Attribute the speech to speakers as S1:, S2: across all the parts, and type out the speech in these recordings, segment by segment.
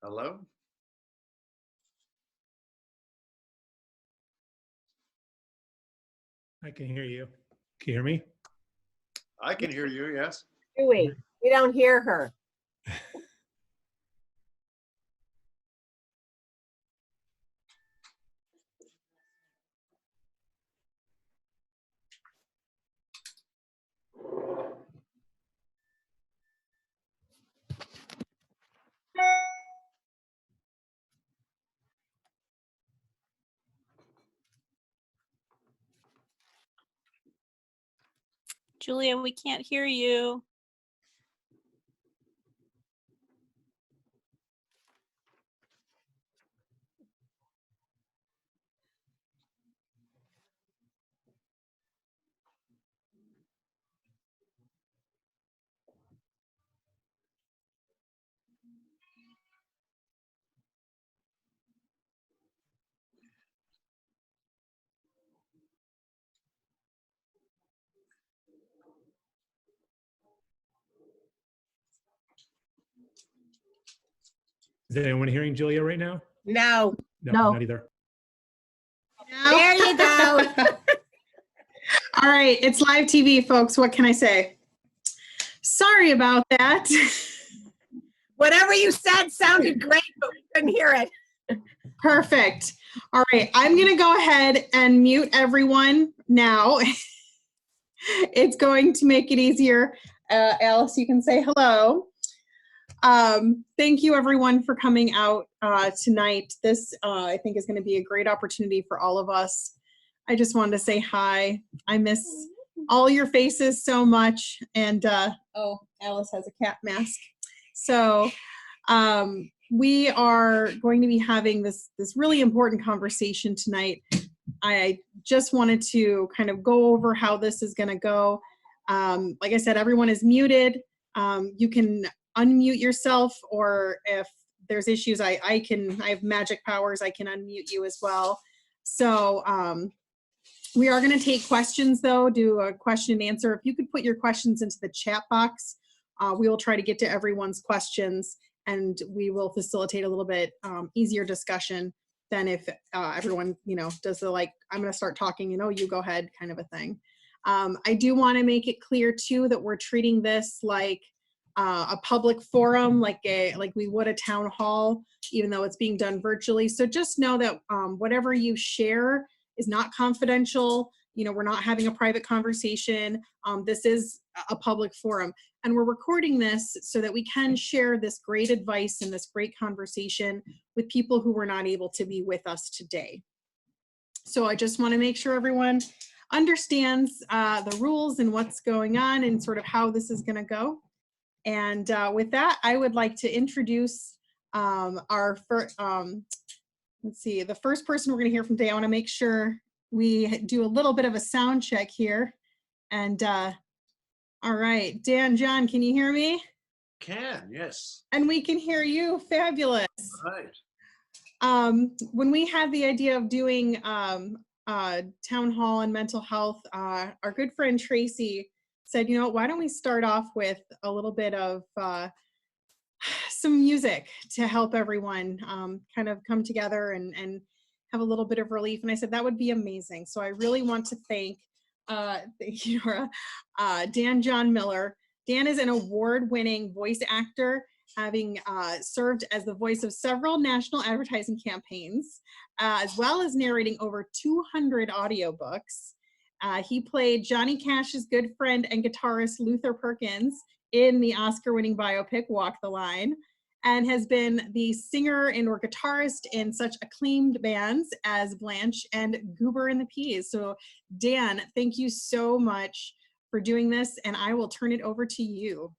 S1: Hello?
S2: I can hear you. Can you hear me?
S1: I can hear you, yes.
S3: Do we? We don't hear her.
S4: Julia, we can't hear you.
S2: Is anyone hearing Julia right now?
S3: No.
S2: No. Not either.
S3: There you go.
S5: All right, it's live TV, folks. What can I say? Sorry about that.
S3: Whatever you said sounded great, but we couldn't hear it.
S5: Perfect. All right, I'm going to go ahead and mute everyone now. It's going to make it easier. Alice, you can say hello. Thank you, everyone, for coming out tonight. This, I think, is going to be a great opportunity for all of us. I just wanted to say hi. I miss all your faces so much. And, oh, Alice has a cat mask. So we are going to be having this really important conversation tonight. I just wanted to kind of go over how this is going to go. Like I said, everyone is muted. You can unmute yourself, or if there's issues, I have magic powers. I can unmute you as well. So we are going to take questions, though, do a question and answer. If you could put your questions into the chat box, we will try to get to everyone's questions, and we will facilitate a little bit easier discussion than if everyone, does the I'm going to start talking, you go ahead kind of a thing. I do want to make it clear, too, that we're treating this like a public forum, like we would a town hall, even though it's being done virtually. So just know that whatever you share is not confidential. We're not having a private conversation. This is a public forum, and we're recording this so that we can share this great advice and this great conversation with people who were not able to be with us today. So I just want to make sure everyone understands the rules and what's going on and sort of how this is going to go. And with that, I would like to introduce our first, let's see, the first person we're going to hear from today. I want to make sure we do a little bit of a sound check here. And all right, Dan, John, can you hear me?
S1: Can, yes.
S5: And we can hear you. Fabulous.
S1: Right.
S5: When we had the idea of doing town hall and mental health, our good friend Tracy said, why don't we start off with a little bit of some music to help everyone kind of come together and have a little bit of relief. And I said, that would be amazing. So I really want to thank Dan John Miller. Dan is an award-winning voice actor, having served as the voice of several national advertising campaigns, as well as narrating over 200 audiobooks. He played Johnny Cash's good friend and guitarist Luther Perkins in the Oscar-winning biopic Walk the Line, and has been the singer and or guitarist in such acclaimed bands as Blanche and Goober and the Peas. So Dan, thank you so much for doing this, and I will turn it over to you.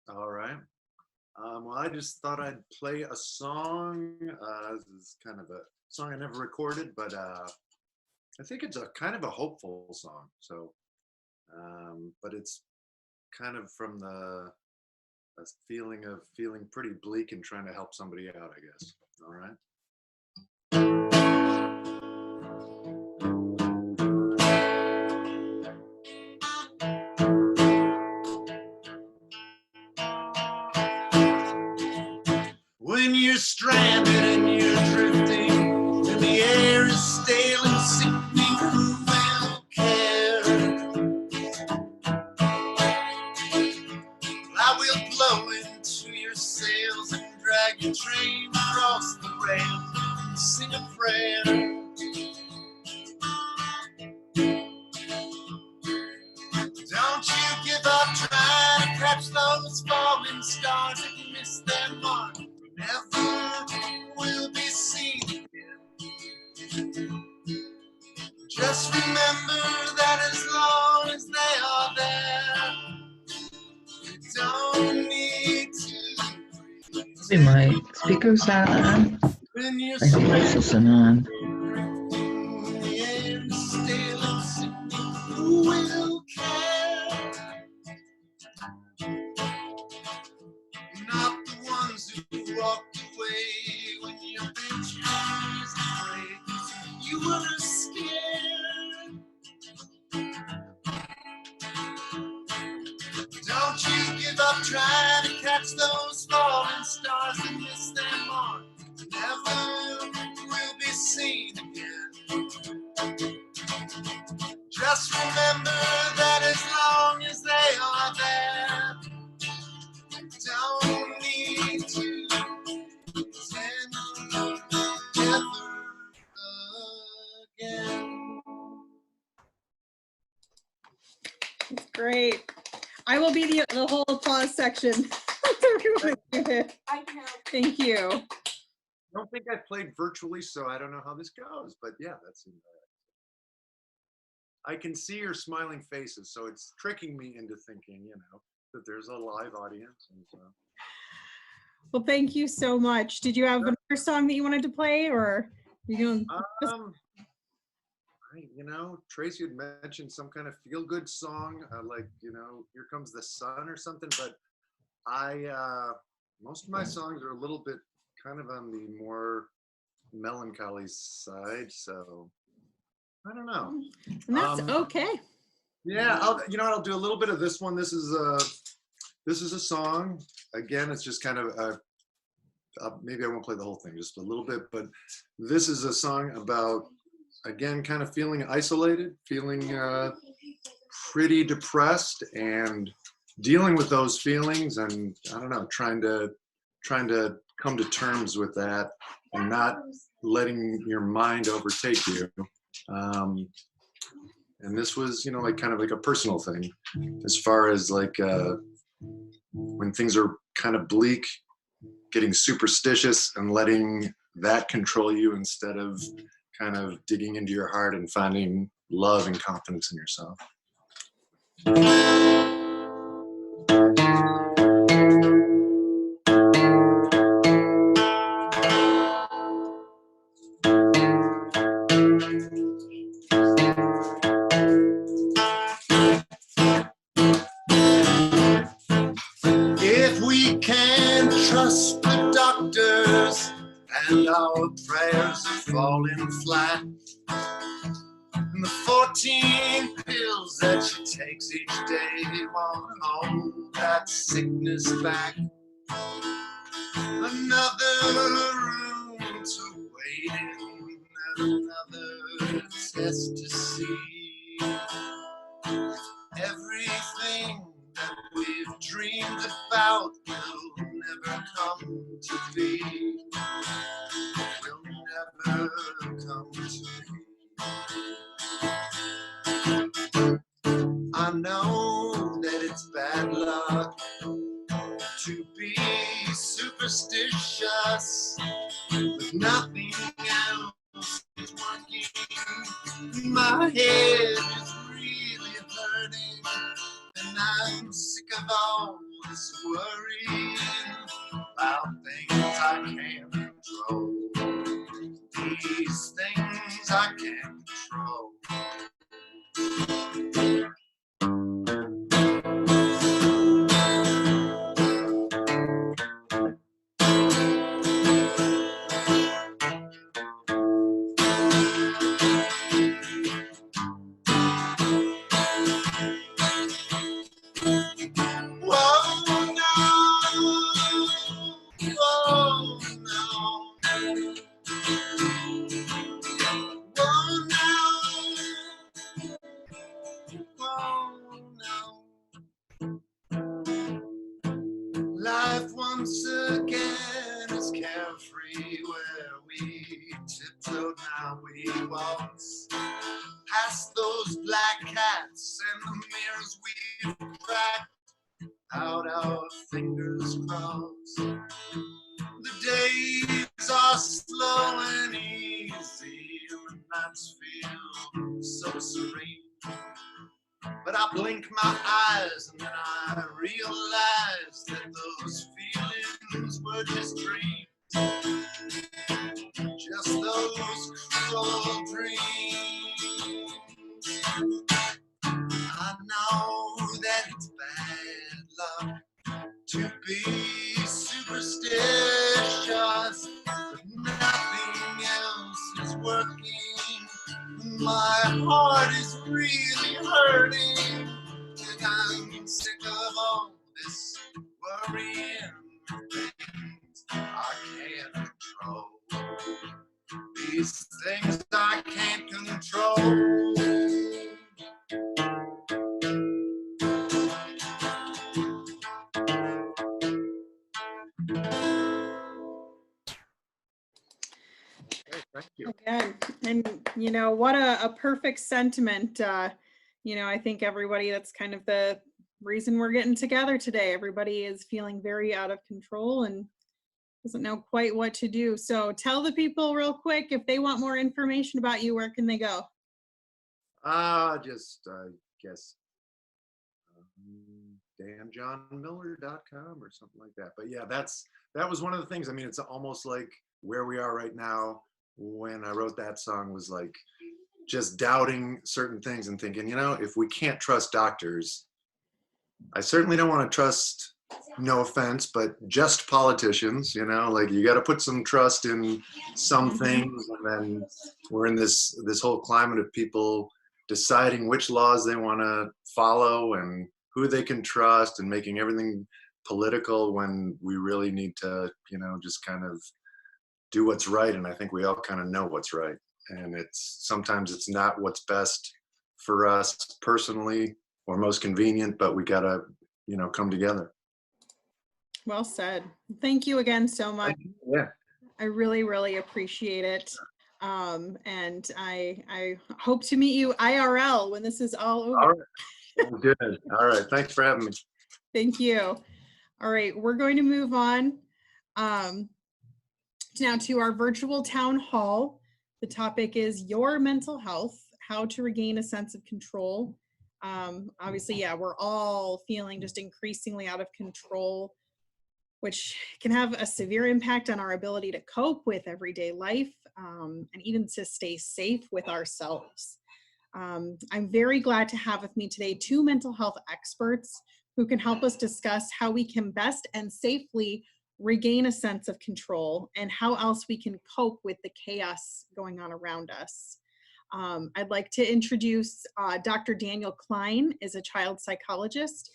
S1: All right. Well, I just thought I'd play a song. This is kind of a song I never recorded, but I think it's a kind of a hopeful song. So, but it's kind of from the feeling of feeling pretty bleak and trying to help somebody out, I guess. All right. when you're stranded and you're drifting, and the air is stale and sickening, who will care? I will blow into your sails and drag your train across the rails and sing a prayer. Don't you give up trying to catch those falling stars if you miss their mark. Never will be seen again. Just remember that as long as they are there, you don't need to
S6: Maybe my speaker's not on.
S1: when you're
S6: I think this isn't on.
S1: the air is still and singing. Who will care? Not the ones who walked away when your bench was afraid. You were scared. Don't you give up trying to catch those falling stars and miss their mark. Never will be seen again. Just remember that as long as they are there, don't need to pretend ever again.
S5: It's great. I will be the whole applause section. Everyone give it. Thank you.
S1: I don't think I played virtually, so I don't know how this goes, but yeah, that's I can see your smiling faces, so it's tricking me into thinking, that there's a live audience. And so.
S5: Well, thank you so much. Did you have another song that you wanted to play, or you going?
S1: Tracy had mentioned some kind of feel-good song, like, Here Comes the Sun or something, but most of my songs are a little bit kind of on the more melancholy side, so I don't know.
S5: And that's okay.
S1: Yeah, I'll do a little bit of this one. This is a song. Again, it's just kind of maybe I won't play the whole thing, just a little bit, but this is a song about, again, kind of feeling isolated, feeling pretty depressed, and dealing with those feelings, and I don't know, trying to come to terms with that and not letting your mind overtake you. And this was, kind of like a personal thing, as far as like when things are kind of bleak, getting superstitious and letting that control you instead of kind of digging into your heart and finding love and confidence in yourself. If we can trust the doctors and our prayers are falling flat, and the 14 pills that she takes each day won't hold that sickness back. Another room to wait in, another test to see. Everything that we've dreamed about will never come to be. Will never come to be. I know that it's bad luck to be superstitious, but nothing else is working. My head is really hurting, and I'm sick of all this worrying about things I can't control. These things I can't control. Whoa, no. again is carefree, where we tiptoed, now we waltz past those black cats and the mirrors we've cracked out our fingers crossed. The days are slow and easy, and the nights feel so serene. But I blink my eyes and then I realize that those feelings were just dreams, just those cruel dreams. I know that it's bad luck to be superstitious, but nothing else is working. My heart is really hurting, and I'm sick of all this worrying things I can't control. These things I can't control. Thank you.
S5: Again, and you know, what a perfect sentiment. You know, I think everybody, that's kind of the reason we're getting together today. Everybody is feeling very out of control and doesn't know quite what to do. So tell the people real quick, if they want more information about you, where can they go?
S1: Just, I guess, danjohnmiller.com or something like that. But yeah, that was one of the things. I mean, it's almost like where we are right now. When I wrote that song, was like just doubting certain things and thinking, you know, if we can't trust doctors, I certainly don't want to trust, no offense, but just politicians. You know, like you got to put some trust in some things. And then we're in this whole climate of people deciding which laws they want to follow and who they can trust, and making everything political when we really need to, you know, just kind of do what's right. And I think we all kind of know what's right. And sometimes it's not what's best for us personally or most convenient, but we gotta, you know, come together.
S5: Well said. Thank you again so much.
S1: Yeah.
S5: I really, really appreciate it. And I hope to meet you IRL when this is all over.
S1: All right. Good. All right. Thanks for having me.
S5: Thank you. All right, we're going to move on now to our virtual town hall. The topic is your mental health, how to regain a sense of control. Obviously, yeah, we're all feeling just increasingly out of control, which can have a severe impact on our ability to cope with everyday life, and even to stay safe with ourselves. I'm very glad to have with me today 2 mental health experts who can help us discuss how we can best and safely regain a sense of control and how else we can cope with the chaos going on around us. I'd like to introduce Dr. Daniel Klein, is a child psychologist,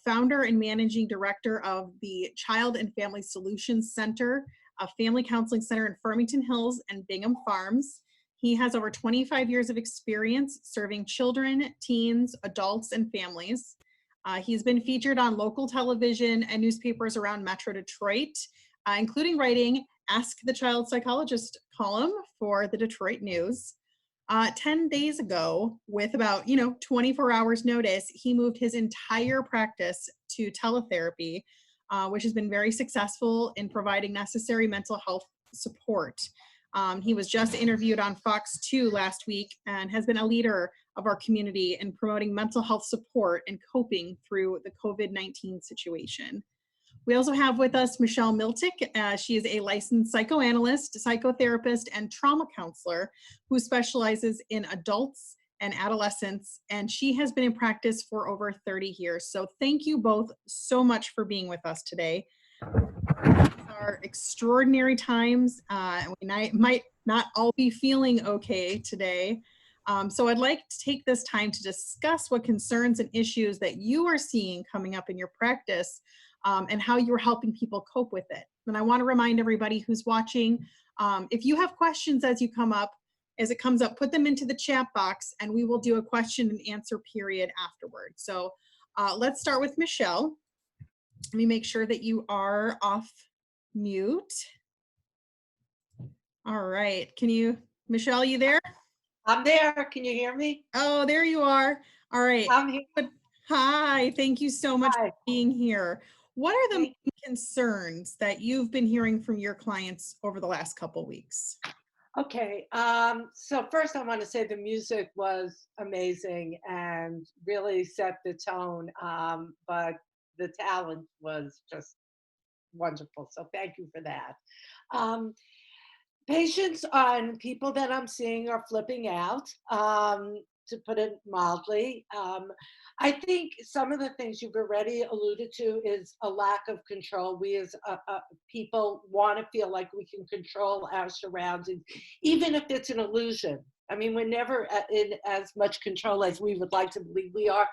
S5: founder and managing director of the Child and Family Solutions Center, a family counseling center in Farmington Hills and Bingham Farms. He has over 25 years of experience serving children, teens, adults, and families. He's been featured on local television and newspapers around Metro Detroit, including writing Ask the Child Psychologist column for the Detroit News. 10 days ago, with about 24 hours notice, he moved his entire practice to teletherapy, which has been very successful in providing necessary mental health support. He was just interviewed on Fox 2 last week and has been a leader of our community in promoting mental health support and coping through the COVID-19 situation. We also have with us Michelle Miltec. She is a licensed psychoanalyst, psychotherapist, and trauma counselor who specializes in adults and adolescents, and she has been in practice for over 30 years. So thank you both so much for being with us today. These are extraordinary times. We might not all be feeling okay today. So I'd like to take this time to discuss what concerns and issues that you are seeing coming up in your practice, and how you're helping people cope with it. And I want to remind everybody who's watching, if you have questions as it comes up, put them into the chat box and we will do a question and answer period afterward. So let's start with Michelle. Let me make sure that you are off mute. All right. Michelle, you there?
S7: I'm there. Can you hear me?
S5: Oh, there you are. All right.
S7: I'm here.
S5: Hi. Thank you so much
S7: Hi.
S5: for being here. What are the
S7: Thank
S5: main concerns that you've been hearing from your clients over the last couple weeks?
S7: Okay. So first I want to say the music was amazing and really set the tone. But the talent was just wonderful. So thank you for that. Um, Patients and people that I'm seeing are flipping out, to put it mildly. I think some of the things you've already alluded to is a lack of control. We as people want to feel like we can control our surroundings, even if it's an illusion. I mean, we're never in as much control as we would like to believe we are.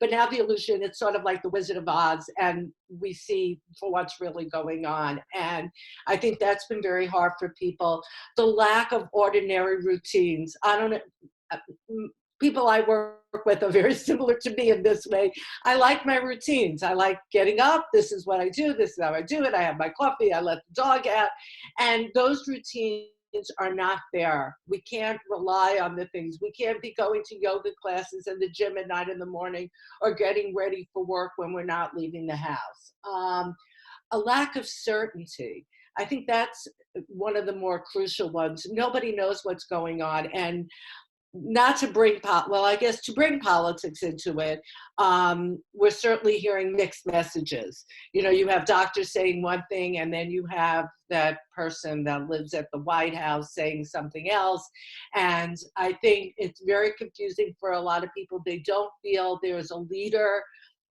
S7: But now the illusion, it's sort of like the Wizard of Oz, and we see for what's really going on. And I think that's been very hard for people. The lack of ordinary routines. I don't know. People I work with are very similar to me in this way. I like my routines. I like getting up. This is what I do. This is how I do it. I have my coffee. I let the dog out. And those routines are not there. We can't rely on the things. We can't be going to yoga classes and the gym at 9 in the morning or getting ready for work when we're not leaving the house. A lack of certainty. I think that's one of the more crucial ones. Nobody knows what's going on. And not to bring, I guess to bring politics into it, we're certainly hearing mixed messages. You know, you have doctors saying one thing, and then you have that person that lives at the White House saying something else. And I think it's very confusing for a lot of people. They don't feel there's a leader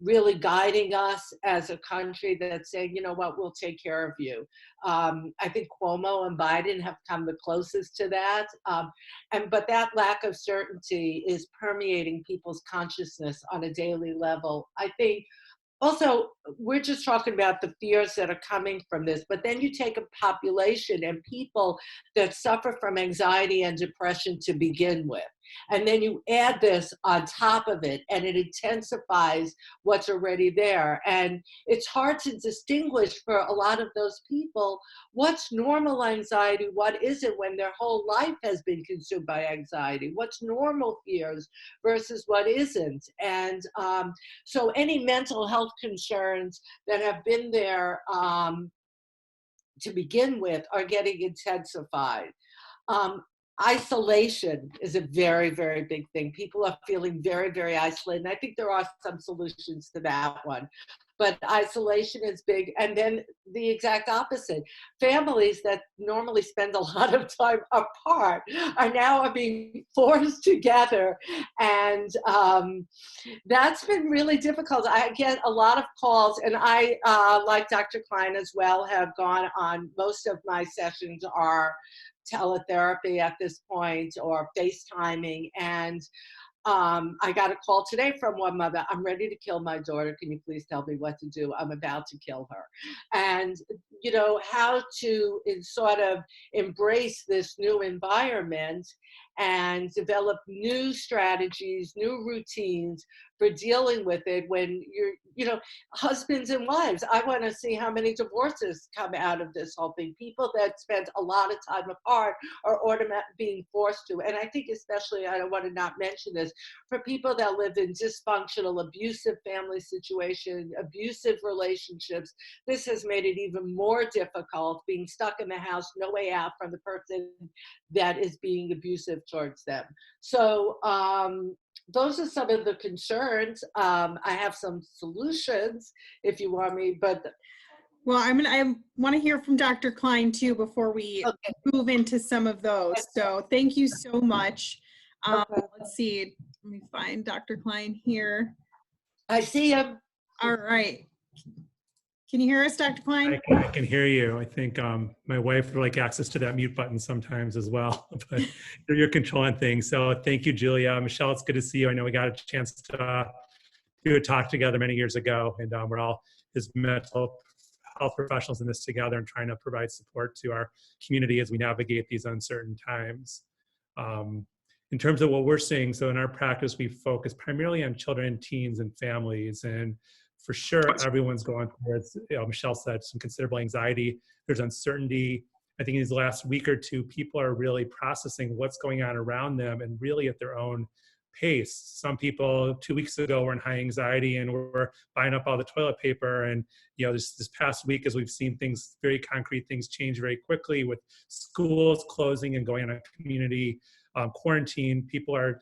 S7: really guiding us as a country that's saying, you know what, we'll take care of you. I think Cuomo and Biden have come the closest to that. But that lack of certainty is permeating people's consciousness on a daily level. I think also, we're just talking about the fears that are coming from this, but then you take a population and people that suffer from anxiety and depression to begin with. And then you add this on top of it, and it intensifies what's already there. And it's hard to distinguish for a lot of those people what's normal anxiety, what isn't, when their whole life has been consumed by anxiety, what's normal fears versus what isn't. And so any mental health concerns that have been there to begin with are getting intensified. Isolation is a very, very big thing. People are feeling very, very isolated. And I think there are some solutions to that one. But isolation is big. And then the exact opposite. Families that normally spend a lot of time apart are now being forced together. And that's been really difficult. I get a lot of calls, and I, like Dr. Klein as well, have gone on, most of my sessions are teletherapy at this point or FaceTiming. And I got a call today from one mother. I'm ready to kill my daughter. Can you please tell me what to do? I'm about to kill her. And, you know, how to sort of embrace this new environment and develop new strategies, new routines for dealing with it when you're, you know, husbands and wives. I want to see how many divorces come out of this whole thing. People that spend a lot of time apart are being forced to. And I think especially, I don't want to not mention this, for people that live in dysfunctional, abusive family situations, abusive relationships, this has made it even more difficult, being stuck in the house, no way out from the person that is being abusive towards them. So those are some of the concerns. I have some solutions if you want me, but
S5: well, I want to hear from Dr. Klein too before we move into some of those. So thank you so much. Let's see. Let me find Dr. Klein here.
S7: I see him.
S5: All right. Can you hear us, Dr. Klein?
S2: I can hear you. I think my wife would like access to that mute button sometimes as well, but you're controlling things. So thank you, Julia. Michelle, it's good to see you. I know we got a chance to do a talk together many years ago, and we're all as mental health professionals in this together and trying to provide support to our community as we navigate these uncertain times. In terms of what we're seeing, so in our practice, we focus primarily on children, teens, and families. And for sure everyone's going through, as Michelle said, some considerable anxiety. There's uncertainty. I think in these last week or two, people are really processing what's going on around them and really at their own pace. Some people 2 weeks ago were in high anxiety and were buying up all the toilet paper. And, this past week, as we've seen things, very concrete things change very quickly with schools closing and going on a community quarantine, people are,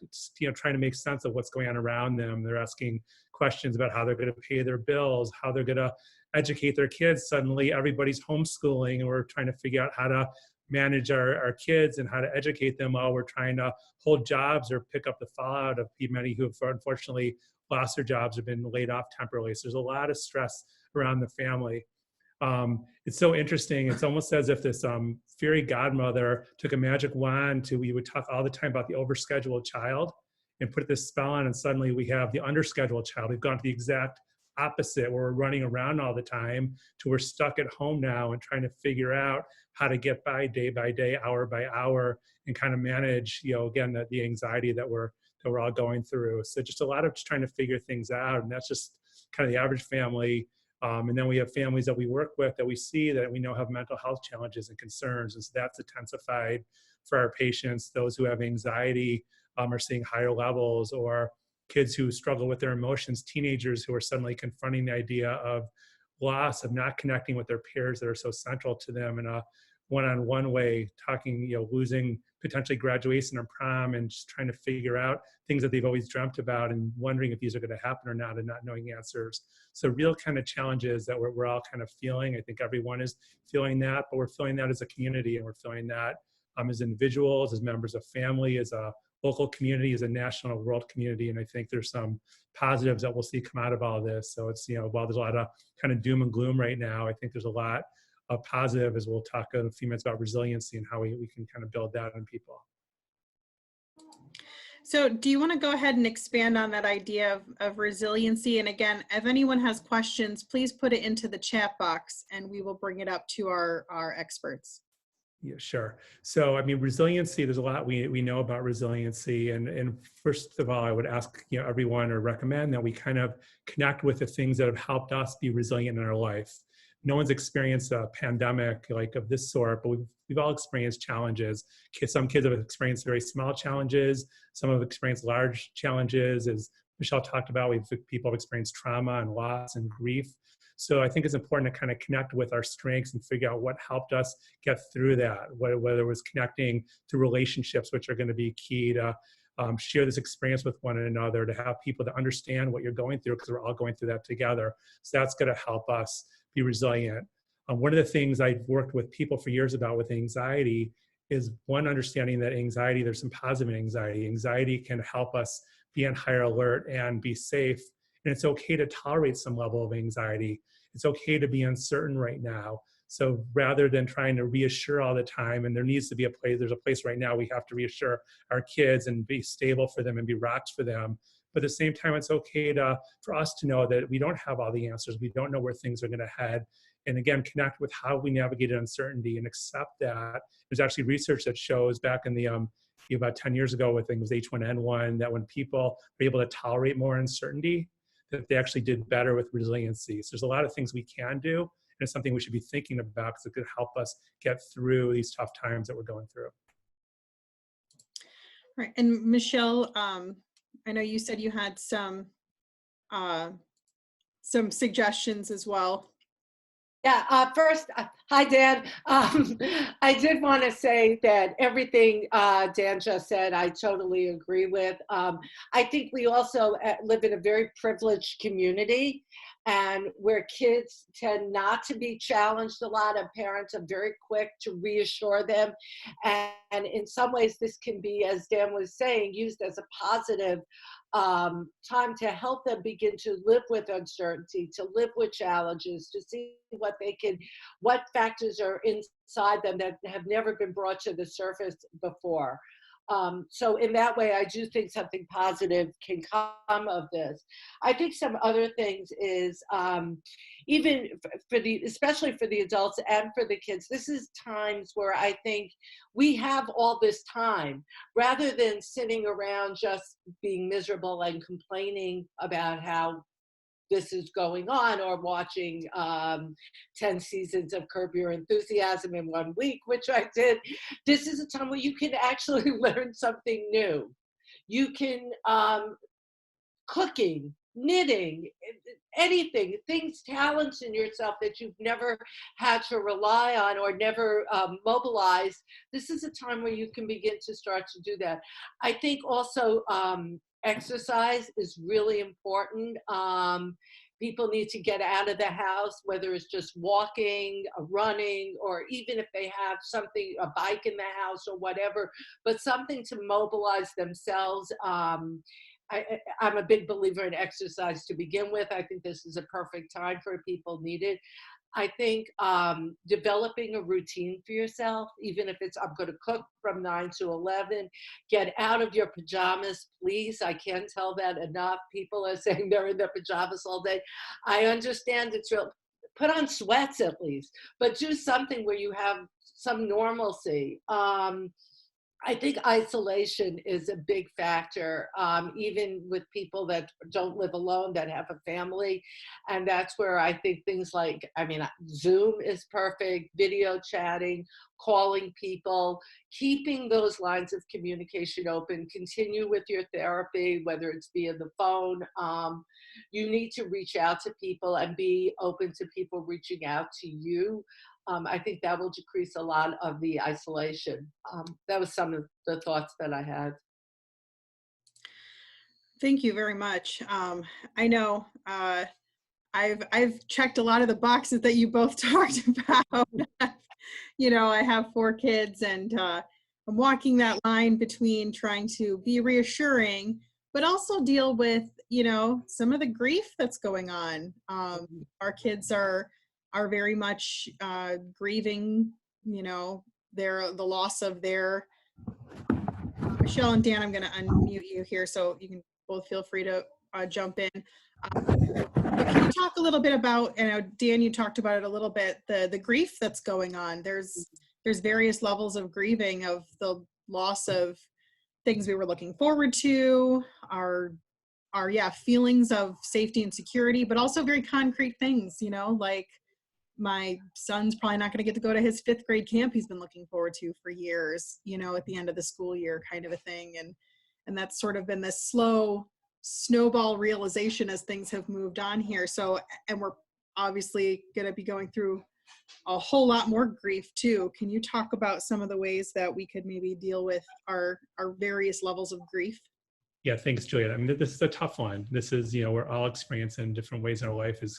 S2: trying to make sense of what's going on around them. They're asking questions about how they're going to pay their bills, how they're going to educate their kids. Suddenly everybody's homeschooling and we're trying to figure out how to manage our kids and how to educate them while we're trying to hold jobs or pick up the fallout of many who have unfortunately lost their jobs or been laid off temporarily. So there's a lot of stress around the family. It's so interesting. It's almost as if this fairy godmother took a magic wand we would talk all the time about the overscheduled child and put this spell on, and suddenly we have the underscheduled child. We've gone to the exact opposite, where we're running around all the time to we're stuck at home now and trying to figure out how to get by day, hour by hour, and kind of manage, again, the anxiety that we're all going through. So just a lot of just trying to figure things out, and that's just kind of the average family. And then we have families that we work with that we see that we know have mental health challenges and concerns, and so that's intensified for our patients. Those who have anxiety are seeing higher levels, or kids who struggle with their emotions, teenagers who are suddenly confronting the idea of loss, of not connecting with their peers that are so central to them in a one-on-one way, talking, losing potentially graduation or prom and just trying to figure out things that they've always dreamt about and wondering if these are going to happen or not and not knowing answers. So real kind of challenges that we're all kind of feeling. I think everyone is feeling that, but we're feeling that as a community, and we're feeling that as individuals, as members of family, as a local community, as a national world community. And I think there's some positives that we'll see come out of all this. So it's, while there's a lot of kind of doom and gloom right now, I think there's a lot of positive, as we'll talk in a few minutes about resiliency and how we can kind of build that in people.
S5: So do you want to go ahead and expand on that idea of resiliency? And again, if anyone has questions, please put it into the chat box and we will bring it up to our experts.
S2: Yeah, sure. So, resiliency, there's a lot we know about resiliency. And first of all, I would ask, everyone, or recommend that we kind of connect with the things that have helped us be resilient in our life. No one's experienced a pandemic like of this sort, but we've all experienced challenges. Some kids have experienced very small challenges. Some have experienced large challenges. As Michelle talked about, people have experienced trauma and loss and grief. So I think it's important to kind of connect with our strengths and figure out what helped us get through that, whether it was connecting to relationships, which are going to be key to share this experience with one another, to have people to understand what you're going through, because we're all going through that together. So that's going to help us be resilient. One of the things I've worked with people for years about with anxiety is, one, understanding that anxiety, there's some positive in anxiety. Anxiety can help us be on higher alert and be safe. And it's okay to tolerate some level of anxiety. It's okay to be uncertain right now. So rather than trying to reassure all the time, and there needs to be there's a place right now we have to reassure our kids and be stable for them and be rocks for them. But at the same time, it's okay for us to know that we don't have all the answers. We don't know where things are going to head. And again, connect with how we navigated uncertainty and accept that. There's actually research that shows back in the about 10 years ago, I think it was H1N1, that when people were able to tolerate more uncertainty, that they actually did better with resiliency. So there's a lot of things we can do, and it's something we should be thinking about because it could help us get through these tough times that we're going through.
S5: Right. And Michelle, I know you said you had some suggestions as well.
S7: Yeah, first, hi, Dan. I did want to say that everything Dan just said, I totally agree with. I think we also live in a very privileged community, and where kids tend not to be challenged a lot, and parents are very quick to reassure them. And in some ways, this can be, as Dan was saying, used as a positive time to help them begin to live with uncertainty, to live with challenges, to see what factors are inside them that have never been brought to the surface before. So in that way, I do think something positive can come of this. I think some other things is even especially for the adults and for the kids, this is times where I think we have all this time, rather than sitting around just being miserable and complaining about how this is going on, or watching 10 seasons of Curb Your Enthusiasm in 1 week, which I did. This is a time where you can actually learn something new. You can, cooking, knitting, anything, things, talents in yourself that you've never had to rely on or never mobilized. This is a time where you can begin to start to do that. I think also exercise is really important. People need to get out of the house, whether it's just walking, running, or even if they have something, a bike in the house or whatever, but something to mobilize themselves. I'm a big believer in exercise to begin with. I think this is a perfect time for people need it. I think developing a routine for yourself, even if it's I'm going to cook from 9 to 11, get out of your pajamas, please. I can't tell that enough. People are saying they're in their pajamas all day. I understand it's real. Put on sweats at least, but do something where you have some normalcy. I think isolation is a big factor, even with people that don't live alone, that have a family. And that's where I think things like, Zoom is perfect, video chatting, calling people, keeping those lines of communication open, continue with your therapy, whether it's via the phone. You need to reach out to people and be open to people reaching out to you. I think that will decrease a lot of the isolation. That was some of the thoughts that I had.
S5: Thank you very much. I know I've checked a lot of the boxes that you both talked about. I have 4 kids, and I'm walking that line between trying to be reassuring, but also deal with, some of the grief that's going on. Our kids are very much grieving, the loss of their. Michelle and Dan, I'm going to unmute you here so you can both feel free to jump in. Can you talk a little bit about, Dan, you talked about it a little bit, the grief that's going on. There's various levels of grieving of the loss of things we were looking forward to, our feelings of safety and security, but also very concrete things, like my son's probably not going to get to go to his 5th grade camp he's been looking forward to for years, at the end of the school year kind of a thing. And that's sort of been this slow snowball realization as things have moved on here. So, and we're obviously going to be going through a whole lot more grief too. Can you talk about some of the ways that we could maybe deal with our various levels of grief?
S2: Yeah, thanks, Julia. This is a tough one. This is, we're all experiencing different ways in our life as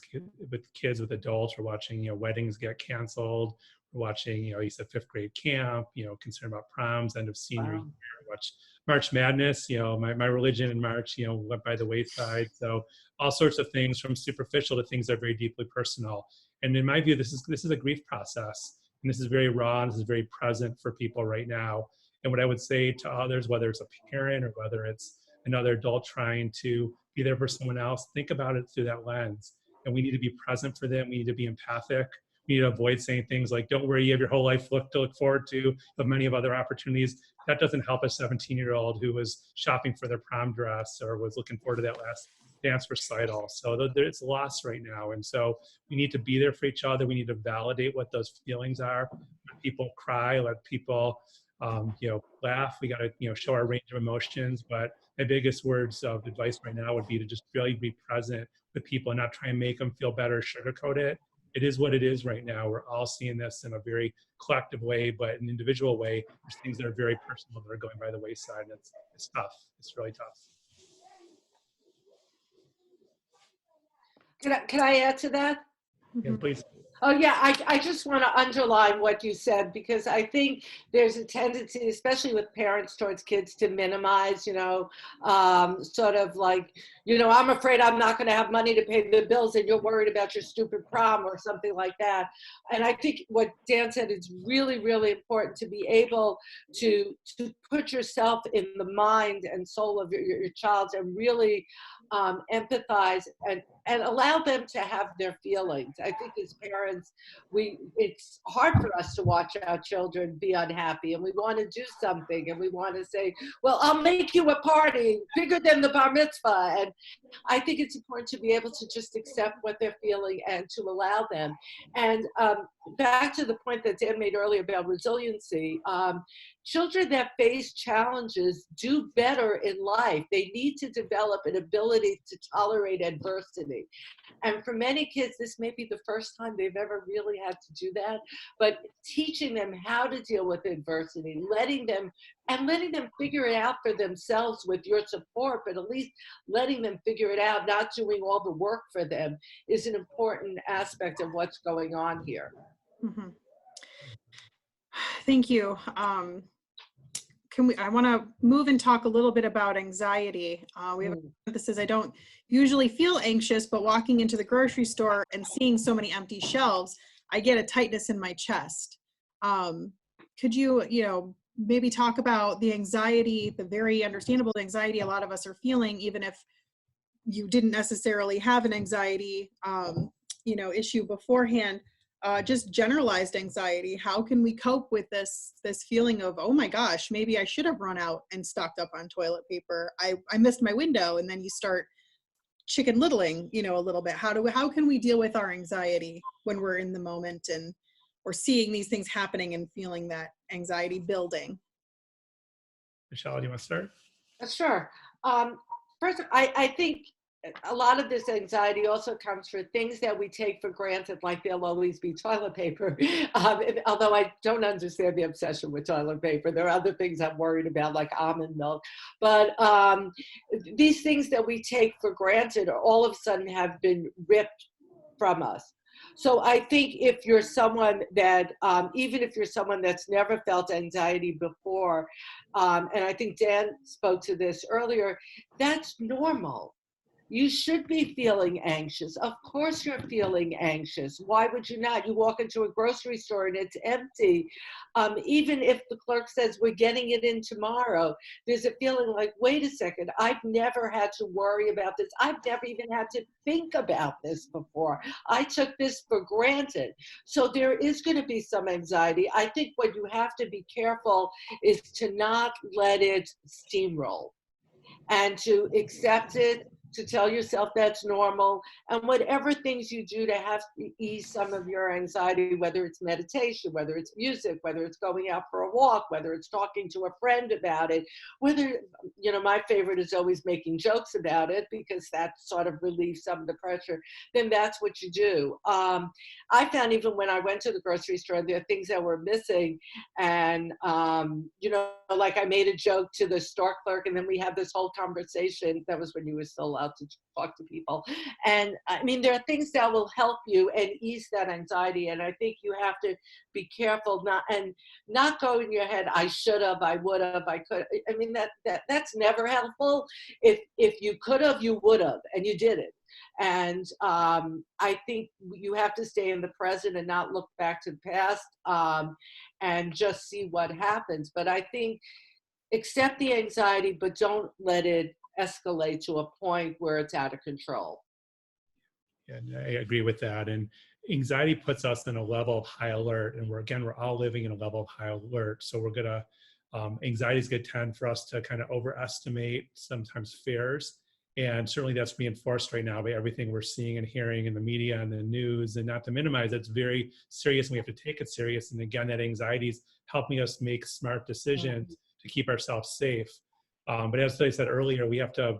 S2: with kids, with adults. We're watching, weddings get canceled. We're watching, you said 5th grade camp, concerned about proms, end of senior year. Watch March Madness, my religion in March, went by the wayside. So all sorts of things, from superficial to things that are very deeply personal. And in my view, this is a grief process. And this is very raw, and this is very present for people right now. And what I would say to others, whether it's a parent or whether it's another adult trying to be there for someone else, think about it through that lens. And we need to be present for them. We need to be empathic. We need to avoid saying things like, don't worry, you have your whole life to look forward to, of many of other opportunities. That doesn't help a 17-year-old who was shopping for their prom dress or was looking forward to that last dance recital. So there's loss right now. And so we need to be there for each other. We need to validate what those feelings are. Let people cry, let people laugh. We got to, show our range of emotions. But my biggest words of advice right now would be to just really be present with people and not try and make them feel better, sugarcoat it. It is what it is right now. We're all seeing this in a very collective way, but in an individual way, there's things that are very personal that are going by the wayside. And it's tough. It's really tough.
S7: Can I add to that?
S2: Yeah, please.
S7: Oh yeah, I just want to underline what you said, because I think there's a tendency, especially with parents towards kids, to minimize, sort of like, I'm afraid I'm not going to have money to pay the bills and you're worried about your stupid prom or something like that. And I think what Dan said is really, really important, to be able to put yourself in the mind and soul of your child and really empathize and allow them to have their feelings. I think as parents, it's hard for us to watch our children be unhappy, and we want to do something, and we want to say, well, I'll make you a party bigger than the bar mitzvah, and I think it's important to be able to just accept what they're feeling and to allow them. And back to the point that Dan made earlier about resiliency, children that face challenges do better in life. They need to develop an ability to tolerate adversity. And for many kids, this may be the first time they've ever really had to do that, but teaching them how to deal with adversity, letting them figure it out for themselves with your support, but at least letting them figure it out, not doing all the work for them, is an important aspect of what's going on here.
S5: Mhm. Thank you. I want to move and talk a little bit about anxiety. We have this is, I don't usually feel anxious, but walking into the grocery store and seeing so many empty shelves, I get a tightness in my chest. Could you, maybe talk about the anxiety, the very understandable anxiety a lot of us are feeling, even if you didn't necessarily have an anxiety, issue beforehand? Just generalized anxiety. How can we cope with this feeling of, oh my gosh, maybe I should have run out and stocked up on toilet paper. I missed my window. And then you start chicken littling, a little bit. How can we deal with our anxiety when we're in the moment and we're seeing these things happening and feeling that anxiety building?
S2: Michelle, do you want to start?
S7: Sure. First, I think a lot of this anxiety also comes from things that we take for granted, like there'll always be toilet paper. Although I don't understand the obsession with toilet paper. There are other things I'm worried about, like almond milk. But these things that we take for granted all of a sudden have been ripped from us. So I think if you're someone that, even if you're someone that's never felt anxiety before, and I think Dan spoke to this earlier, that's normal. You should be feeling anxious. Of course you're feeling anxious. Why would you not? You walk into a grocery store and it's empty. Even if the clerk says we're getting it in tomorrow, there's a feeling like, wait a second, I've never had to worry about this. I've never even had to think about this before. I took this for granted. So there is going to be some anxiety. I think what you have to be careful is to not let it steamroll and to accept it, to tell yourself that's normal, and whatever things you do to have to ease some of your anxiety, whether it's meditation, whether it's music, whether it's going out for a walk, whether it's talking to a friend about it, whether, my favorite is always making jokes about it because that sort of relieves some of the pressure, then that's what you do. I found even when I went to the grocery store, there are things that were missing, and, like I made a joke to the store clerk, and then we had this whole conversation. That was when you were still allowed to talk to people. And I mean, there are things that will help you and ease that anxiety. And I think you have to be careful not go in your head, I should have, I would have, I could. I mean, that's never helpful. If you could have, you would have, and you didn't. And I think you have to stay in the present and not look back to the past, and just see what happens. But I think accept the anxiety, but don't let it escalate to a point where it's out of control.
S2: And I agree with that. And anxiety puts us in a level of high alert. And we're all living in a level of high alert. So we're gonna, anxiety is a good time for us to kind of overestimate sometimes fears. And certainly that's reinforced right now by everything we're seeing and hearing in the media and the news. And not to minimize, it's very serious and we have to take it serious. And again, that anxiety is helping us make smart decisions to keep ourselves safe. But as I said earlier, we have to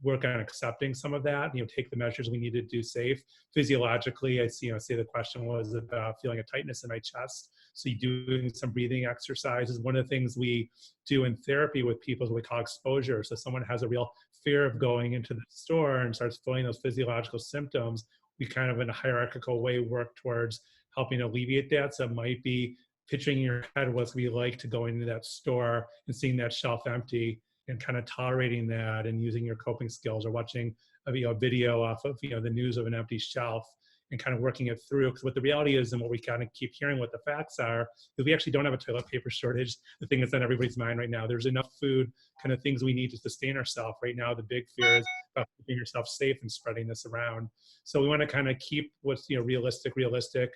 S2: work on accepting some of that, take the measures we need to do safe. Physiologically, I say the question was about feeling a tightness in my chest. So doing some breathing exercises. One of the things we do in therapy with people is what we call exposure. So someone has a real fear of going into the store and starts feeling those physiological symptoms. We kind of in a hierarchical way work towards helping alleviate that. So it might be picturing in your head what it's going to be like to go into that store and seeing that shelf empty, and kind of tolerating that and using your coping skills, or watching a video off of the news of an empty shelf and kind of working it through. Because what the reality is, and what we kind of keep hearing what the facts are, is we actually don't have a toilet paper shortage. The thing that's on everybody's mind right now, there's enough food, kind of things we need to sustain ourselves. Right now, the big fear is about keeping yourself safe and spreading this around. So we want to kind of keep what's realistic,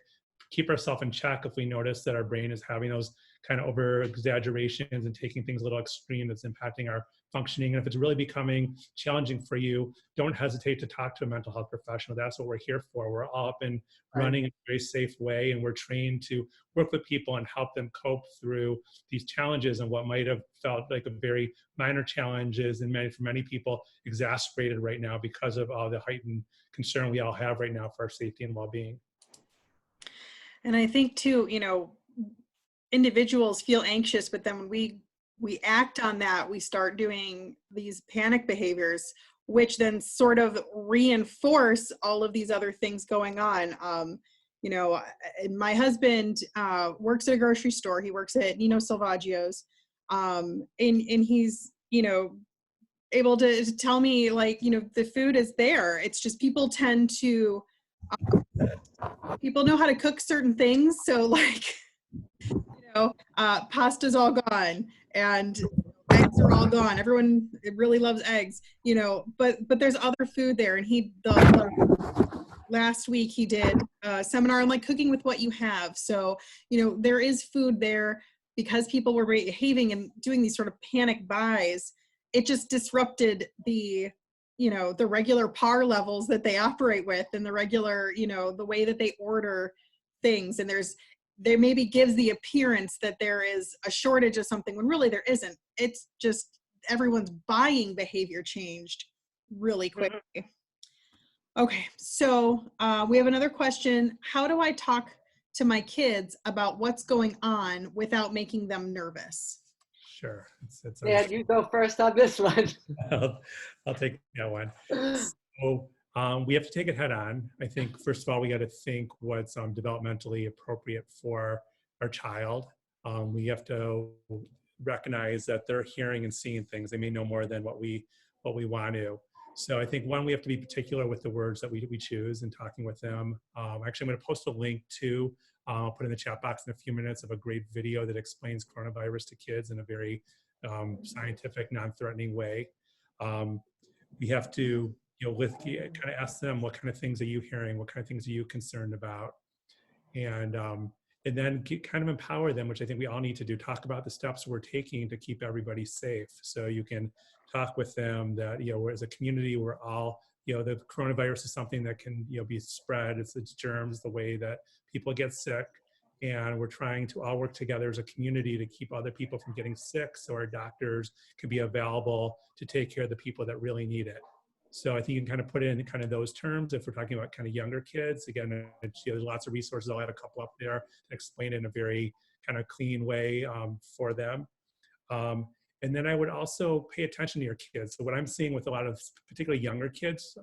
S2: keep ourselves in check if we notice that our brain is having those kind of over exaggerations and taking things a little extreme that's impacting our functioning. And if it's really becoming challenging for you, don't hesitate to talk to a mental health professional. That's what we're here for. We're all up and running in a very safe way, and we're trained to work with people and help them cope through these challenges and what might have felt like a very minor challenges, and for many people exacerbated right now because of all the heightened concern we all have right now for our safety and well-being.
S5: And I think too, individuals feel anxious, but then when we act on that, we start doing these panic behaviors, which then sort of reinforce all of these other things going on. My husband works at a grocery store. He works at Nino Salvaggio's, and he's, able to tell me, like, the food is there. It's just people tend to, people know how to cook certain things. So like, pasta's all gone and eggs are all gone. Everyone really loves eggs, but there's other food there. And last week he did a seminar on like cooking with what you have. So, there is food there because people were behaving and doing these sort of panic buys. It just disrupted the regular par levels that they operate with and the regular, the way that they order things. And there maybe gives the appearance that there is a shortage of something when really there isn't. It's just everyone's buying behavior changed really quickly. Okay, so we have another question. How do I talk to my kids about what's going on without making them nervous?
S2: Sure.
S7: Yeah, you go first on this one.
S2: I'll take that one. So we have to take it head on. I think, first of all, we got to think what's developmentally appropriate for our child. We have to recognize that they're hearing and seeing things. They may know more than what we want to. So I think, one, we have to be particular with the words that we choose in talking with them. Actually, I'm going to post a link to, I'll put in the chat box in a few minutes, of a great video that explains coronavirus to kids in a very scientific, non-threatening way. We have to, kind of ask them, what kind of things are you hearing? What kind of things are you concerned about? And then kind of empower them, which I think we all need to do. Talk about the steps we're taking to keep everybody safe. So you can talk with them that, as a community, we're all, the coronavirus is something that can, be spread. It's germs, the way that people get sick. And we're trying to all work together as a community to keep other people from getting sick, so our doctors can be available to take care of the people that really need it. So I think you can kind of put it in kind of those terms if we're talking about kind of younger kids. Again, there's lots of resources. I'll add a couple up there to explain it in a very kind of clean way for them. And then I would also pay attention to your kids. So what I'm seeing with a lot of particularly younger kids,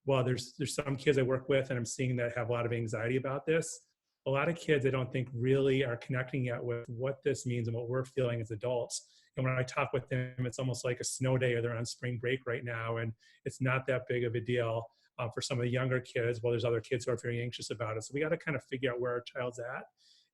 S2: well, there's some kids I work with and I'm seeing that have a lot of anxiety about this. A lot of kids I don't think really are connecting yet with what this means and what we're feeling as adults. And when I talk with them, it's almost like a snow day, or they're on spring break right now, and it's not that big of a deal for some of the younger kids. Well, there's other kids who are very anxious about it. So we got to kind of figure out where our child's at.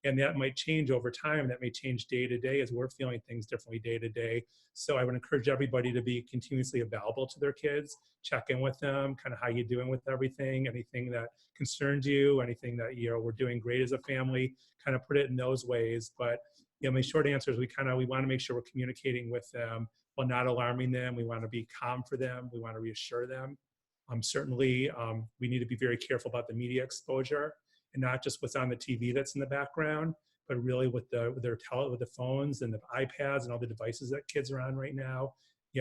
S2: And that might change over time. That may change day to day as we're feeling things differently day to day. So I would encourage everybody to be continuously available to their kids, check in with them, kind of how you doing with everything, anything that concerns you, anything that, we're doing great as a family, kind of put it in those ways. But, my short answer is we want to make sure we're communicating with them while not alarming them. We want to be calm for them. We want to reassure them. Certainly, we need to be very careful about the media exposure, and not just what's on the TV that's in the background, but really with the phones and the iPads and all the devices that kids are on right now.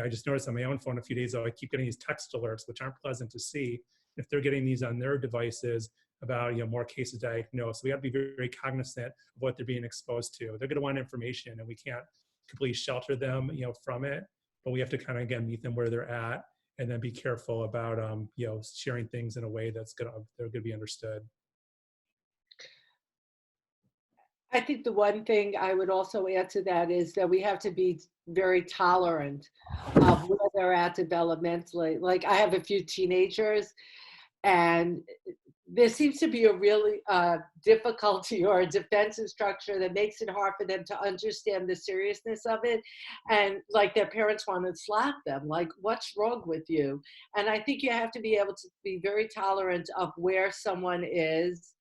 S2: I just noticed on my own phone a few days ago, I keep getting these text alerts, which aren't pleasant to see. If they're getting these on their devices about, more cases diagnosed, we have to be very, very cognizant of what they're being exposed to. They're going to want information, and we can't completely shelter them, from it. But we have to kind of, again, meet them where they're at, and then be careful about, sharing things in a way they're going to be understood.
S7: I think the one thing I would also add to that is that we have to be very tolerant of where they're at developmentally. Like, I have a few teenagers, and there seems to be a really difficulty or a defensive structure that makes it hard for them to understand the seriousness of it. And like, their parents want to slap them, like, what's wrong with you? And I think you have to be able to be very tolerant of where someone is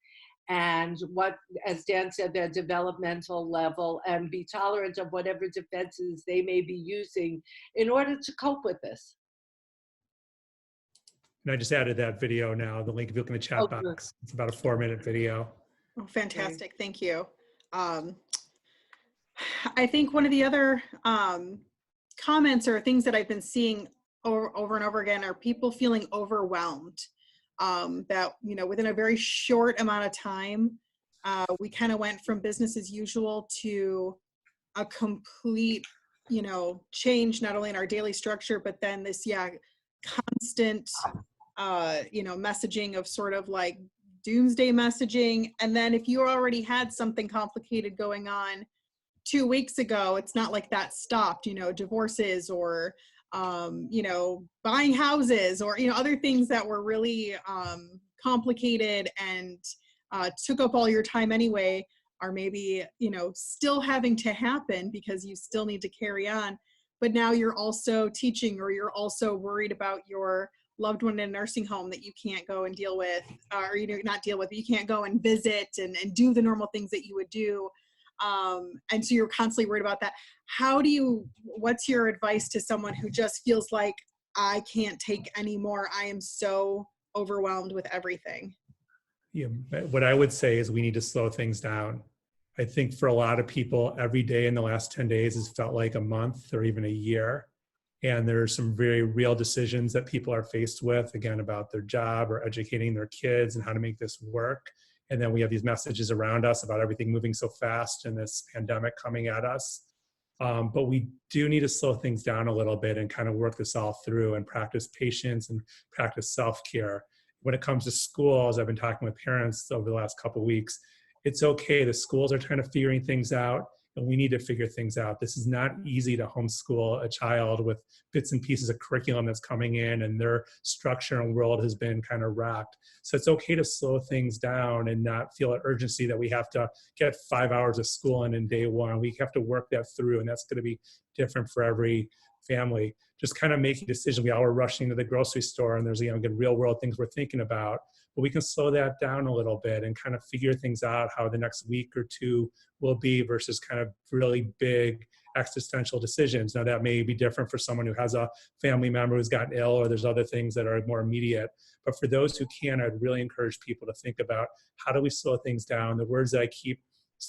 S7: and what, as Dan said, their developmental level, and be tolerant of whatever defenses they may be using in order to cope with this.
S2: And I just added that video now, the link if you look in the chat
S7: Oh, good.
S2: box. It's about a 4-minute video.
S5: Oh, fantastic. Thank you. I think one of the other comments or things that I've been seeing over and over again are people feeling overwhelmed. That, you know, within a very short amount of time, we kind of went from business as usual to a complete, you know, change, not only in our daily structure, but then this, constant, you know, messaging of sort of like doomsday messaging. And then if you already had something complicated going on 2 weeks ago, it's not like that stopped, you know, divorces or, you know, buying houses or, you know, other things that were really complicated and took up all your time anyway are maybe, you know, still having to happen because you still need to carry on. But now you're also teaching, or you're also worried about your loved one in a nursing home that you can't go and deal with, or, you know, not deal with, but you can't go and visit and do the normal things that you would do. And so you're constantly worried about that. What's your advice to someone who just feels like, I can't take any more, I am so overwhelmed with everything?
S2: Yeah, what I would say is we need to slow things down. I think for a lot of people, every day in the last 10 days has felt like a month or even a year. And there are some very real decisions that people are faced with, again, about their job or educating their kids and how to make this work. And then we have these messages around us about everything moving so fast and this pandemic coming at us. But we do need to slow things down a little bit and kind of work this all through and practice patience and practice self-care. When it comes to schools, I've been talking with parents over the last couple of weeks. It's okay. The schools are kind of figuring things out, and we need to figure things out. This is not easy to homeschool a child with bits and pieces of curriculum that's coming in, and their structure and world has been kind of rocked. So it's okay to slow things down and not feel an urgency that we have to get 5 hours of school in day one. We have to work that through, and that's going to be different for every family. Just kind of making decisions. We all were rushing to the grocery store, and there's, you know, good real world things we're thinking about. But we can slow that down a little bit and kind of figure things out how the next week or two will be versus kind of really big existential decisions. Now that may be different for someone who has a family member who's gotten ill, or there's other things that are more immediate. But for those who can, I'd really encourage people to think about, how do we slow things down? The words that I keep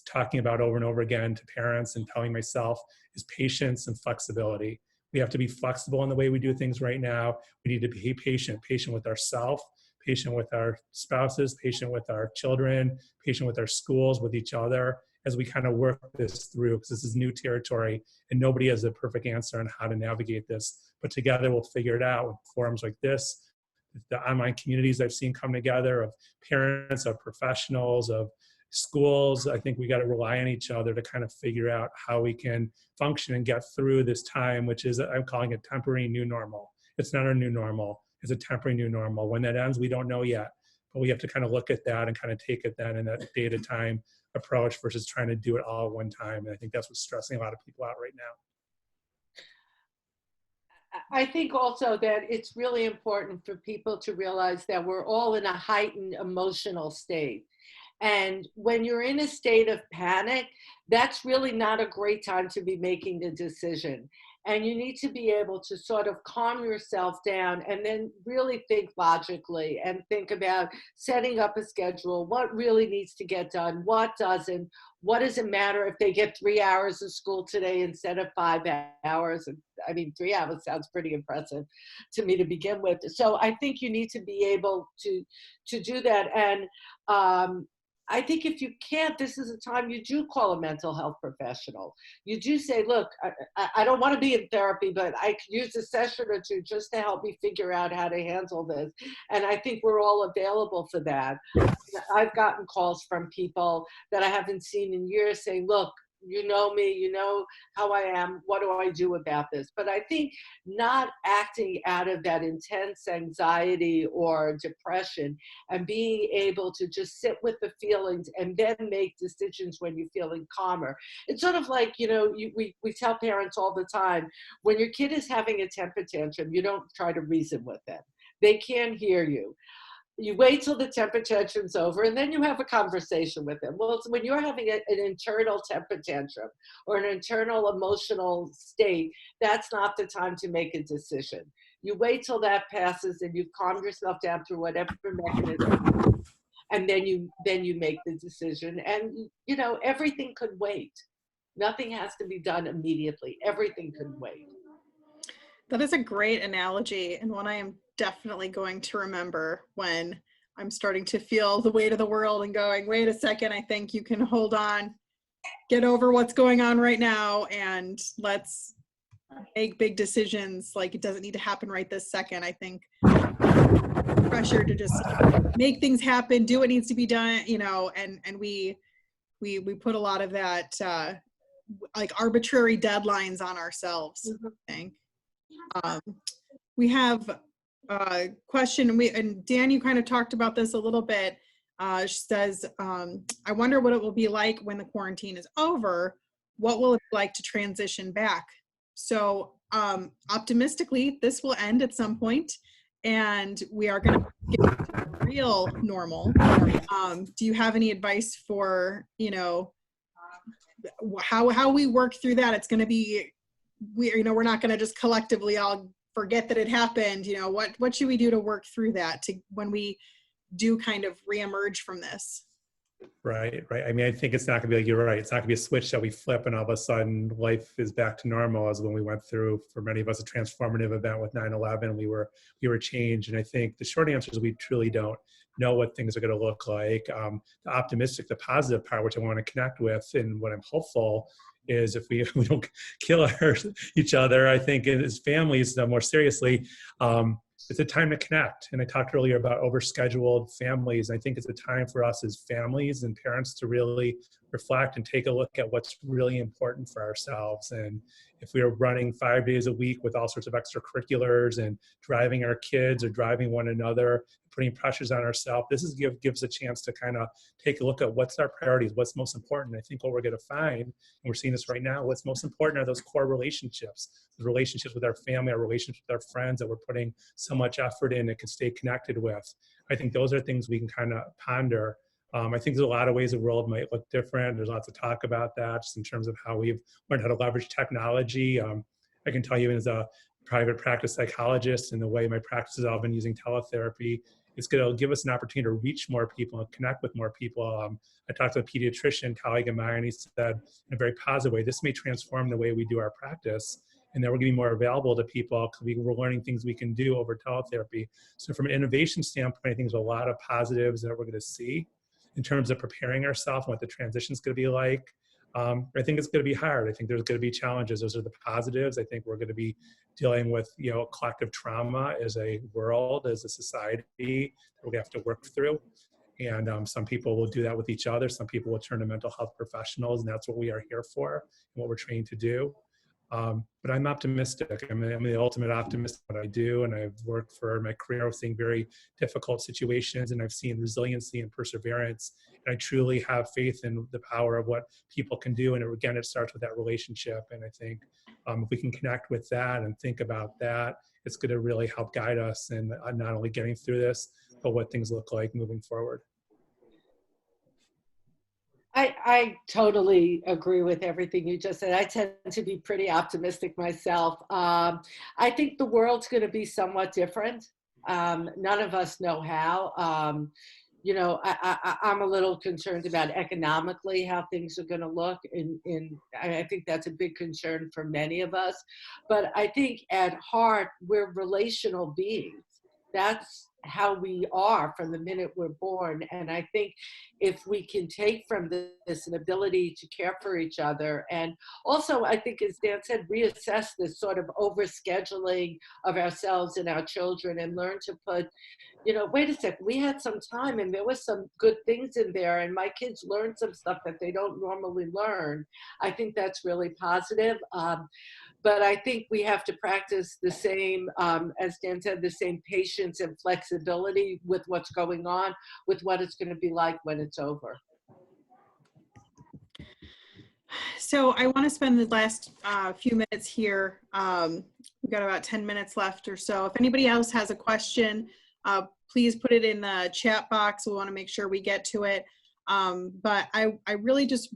S2: talking about over and over again to parents and telling myself is patience and flexibility. We have to be flexible in the way we do things right now. We need to be patient with ourselves, patient with our spouses, patient with our children, patient with our schools, with each other, as we kind of work this through, because this is new territory and nobody has a perfect answer on how to navigate this. But together we'll figure it out with forums like this, the online communities I've seen come together of parents, of professionals, of schools. I think we got to rely on each other to kind of figure out how we can function and get through this time, which is, I'm calling it temporary new normal. It's not our new normal. It's a temporary new normal. When that ends, we don't know yet, but we have to kind of look at that and kind of take it then in that day at a time approach versus trying to do it all at one time. And I think that's what's stressing a lot of people out right now.
S7: I think also that it's really important for people to realize that we're all in a heightened emotional state. And when you're in a state of panic, that's really not a great time to be making the decision. And you need to be able to sort of calm yourself down and then really think logically and think about setting up a schedule, what really needs to get done, what doesn't, what does it matter if they get 3 hours of school today instead of 5 hours? I mean, 3 hours sounds pretty impressive to me to begin with. So I think you need to be able to do that. And I think if you can't, this is a time you do call a mental health professional. You do say, look, I don't want to be in therapy, but I could use a session or two just to help me figure out how to handle this. And I think we're all available for that. I've gotten calls from people that I haven't seen in years saying, look, you know me, you know how I am, what do I do about this? But I think not acting out of that intense anxiety or depression and being able to just sit with the feelings and then make decisions when you're feeling calmer. It's sort of like, you know, we tell parents all the time, when your kid is having a temper tantrum, you don't try to reason with them. They can't hear you. you wait till the temper tantrum's over, and then you have a conversation with him. Well, when you're having an internal temper tantrum or an internal emotional state, that's not the time to make a decision. You wait till that passes and you've calmed yourself down through whatever mechanism, and then you make the decision. And you know, everything could wait. Nothing has to be done immediately. Everything could wait.
S5: That is a great analogy, and one I am definitely going to remember when I'm starting to feel the weight of the world and going, wait a second, I think you can hold on, get over what's going on right now, and let's make big decisions. Like, it doesn't need to happen right this second. I think pressure to just make things happen, do what needs to be done, you know, and we put a lot of that like arbitrary deadlines on ourselves, I think. We have a question, and Dan, you kind of talked about this a little bit. She says, I wonder what it will be like when the quarantine is over. What will it be like to transition back? So optimistically, this will end at some point, and we are going to get to real normal. Do you have any advice for, you know, how we work through that? It's going to be, we're not going to just collectively all forget that it happened. You know, what should we do to work through that to when we do kind of reemerge from this?
S2: Right. I mean, I think it's not going to be like, you're right, it's not going to be a switch that we flip and all of a sudden life is back to normal, as when we went through, for many of us, a transformative event with 9/11. We were changed. And I think the short answer is we truly don't know what things are going to look like. The optimistic, the positive part, which I want to connect with, and what I'm hopeful is, if we don't kill each other, I think as families, more seriously, it's a time to connect. And I talked earlier about overscheduled families. I think it's a time for us as families and parents to really reflect and take a look at what's really important for ourselves. And if we are running 5 days a week with all sorts of extracurriculars and driving our kids or driving one another, putting pressures on ourselves, this gives a chance to kind of take a look at what's our priorities, what's most important. I think what we're going to find, and we're seeing this right now, what's most important are those core relationships, the relationships with our family, our relationships with our friends that we're putting so much effort in and can stay connected with. I think those are things we can kind of ponder. I think there's a lot of ways the world might look different. There's lots of talk about that, just in terms of how we've learned how to leverage technology. I can tell you, as a private practice psychologist, and the way my practice has all been using teletherapy, it's going to give us an opportunity to reach more people and connect with more people. I talked to a pediatrician colleague of mine, and he said in a very positive way, this may transform the way we do our practice, and that we're going to be more available to people because we're learning things we can do over teletherapy. So from an innovation standpoint, I think there's a lot of positives that we're going to see in terms of preparing ourselves and what the transition is going to be like. I think it's going to be hard. I think there's going to be challenges. Those are the positives. I think we're going to be dealing with, collective trauma as a world, as a society, that we're going to have to work through. And some people will do that with each other. Some people will turn to mental health professionals, and that's what we are here for and what we're trained to do. But I'm optimistic. I'm the ultimate optimist in what I do, and I've worked for my career seeing very difficult situations, and I've seen resiliency and perseverance. And I truly have faith in the power of what people can do. And again, it starts with that relationship. And I think if we can connect with that and think about that, it's going to really help guide us in not only getting through this, but what things look like moving forward.
S7: I totally agree with everything you just said. I tend to be pretty optimistic myself. I think the world's going to be somewhat different. None of us know how. I'm a little concerned about economically how things are going to look. I think that's a big concern for many of us. But I think at heart, we're relational beings. That's how we are from the minute we're born. And I think if we can take from this an ability to care for each other, and also I think, as Dan said, reassess this sort of overscheduling of ourselves and our children, and learn to put, wait a second, we had some time and there was some good things in there, and my kids learned some stuff that they don't normally learn. I think that's really positive. But I think we have to practice the same, as Dan said, the same patience and flexibility with what's going on, with what it's going to be like when it's over.
S5: So I want to spend the last few minutes here. We've got about 10 minutes left or so. If anybody else has a question, please put it in the chat box. We want to make sure we get to it. But I really just,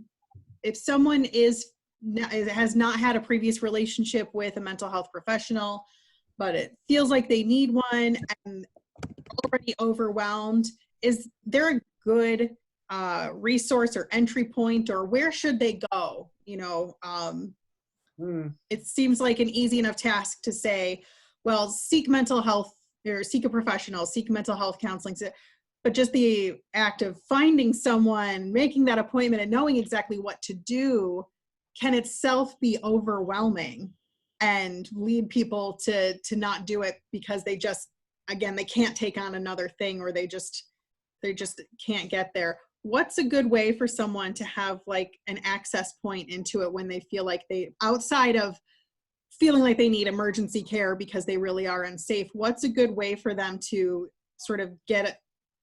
S5: if someone has not had a previous relationship with a mental health professional, but it feels like they need one and already overwhelmed, is there a good resource or entry point, or where should they go? You know, it seems like an easy enough task to say, well, seek mental health or seek a professional, seek mental health counseling. But just the act of finding someone, making that appointment, and knowing exactly what to do can itself be overwhelming and lead people to not do it because they just, again, they can't take on another thing, or they just can't get there. What's a good way for someone to have like an access point into it when they feel like they, outside of feeling like they need emergency care because they really are unsafe, what's a good way for them to sort of get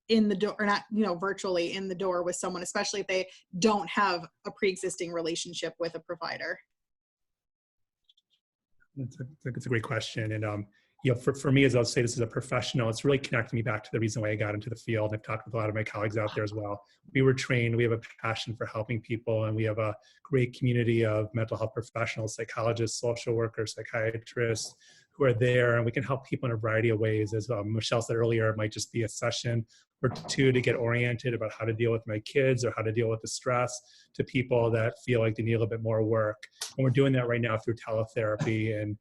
S5: in the door, or not, you know, virtually in the door with someone, especially if they don't have a pre-existing relationship with a provider?
S2: It's a great question. And, you know, for me, as I'll say, this is a professional, it's really connected me back to the reason why I got into the field. I've talked with a lot of my colleagues out there as well. We were trained, we have a passion for helping people, and we have a great community of mental health professionals, psychologists, social workers, psychiatrists who are there, and we can help people in a variety of ways. As Michelle said earlier, it might just be a session or two to get oriented about how to deal with my kids or how to deal with the stress, to people that feel like they need a little bit more work. And we're doing that right now through teletherapy, and